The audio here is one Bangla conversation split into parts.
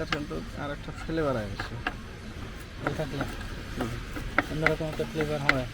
এটার কিন্তু আর একটা ফ্লেভার আসে। থাকলে অন্যরকম একটা ফ্লেভার হয়।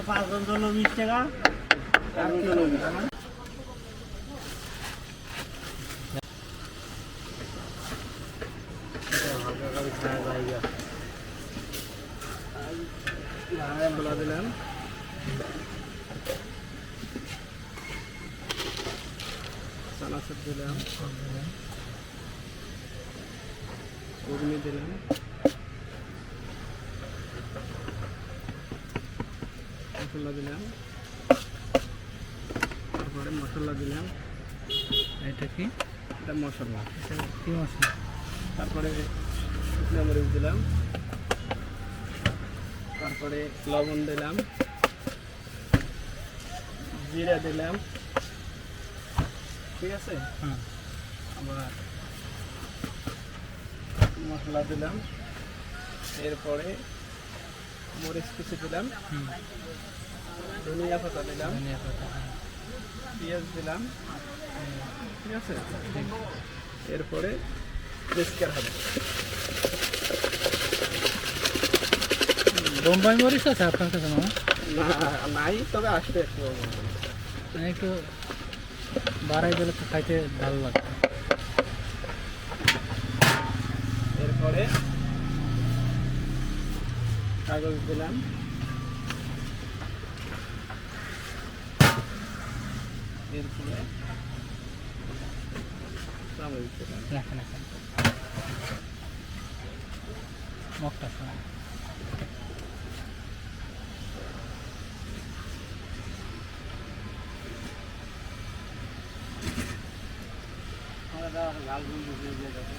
পাঁচজন জন্য 20 টাকা আর কি হলো বলা দিলাম চানাচুর দিলাম ঘুগনি দিলাম মশলা দিলাম তারপরে মশলা দিলাম এটা কি? এটা মশলা। এটা কি মশলা? তারপরে শুকনো মরিচ দিলাম তারপরে লবণ দিলাম জিরা দিলাম ঠিক আছে। আবার মশলা দিলাম এরপরে মরিচ কুচি দিলাম ধনিয়া পাতা দিলাম পেঁয়াজ দিলাম ঠিক আছে। এরপরে মিক্সচার হবে। বোম্বাই মরিচ আছে আপনার কাছে? না নাই, তবে আসতে একটু একটু বাড়াই দিলে তো খাইতে ভালো লাগে। এরপরে কাগজ দিলাম এরপরে চামচ দিলাম। রাখেন এখন মগটা লাল বন্ধু দিয়ে যাবে।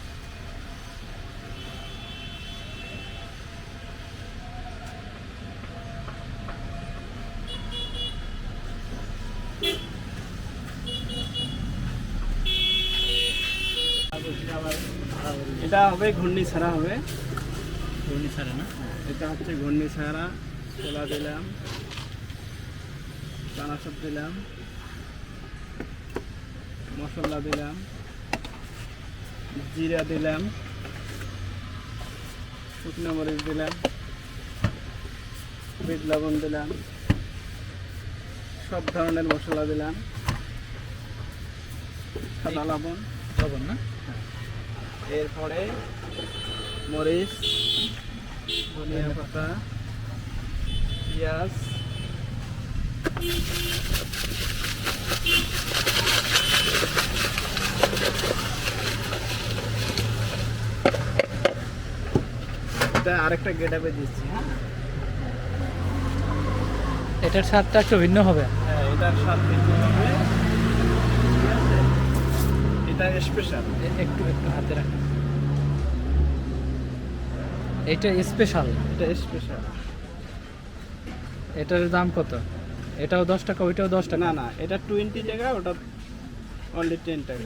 এটা হবে ঘূর্ণি ছাড়া হবে। ঘূর্ণি ছাড়া না? এটা হচ্ছে ঘূর্ণি ছাড়া। ছোলা দিলাম চানাচুর দিলাম মশলা দিলাম জিরা দিলাম শুকনো মরিচ দিলাম বিট লবণ দিলাম সব ধরনের মশলা দিলাম সাদা লবণ না? এরপরে মরিচ ধনিয়া পাতা পেঁয়াজ এটা আরেকটা গেটআপে দিচ্ছি। এটার স্বাদটা একটু ভিন্ন হবে। হ্যাঁ, এটার স্বাদ ভিন্ন হবে। এটা স্পেশাল। একটু একটু হাতে রাখেন। এটা স্পেশাল। এটা স্পেশাল। এটার দাম কত? এটাও 10 টাকা, ওইটাও 10 টাকা? না না, এটা 20 টাকা, ওটা অনলি 10 টাকা।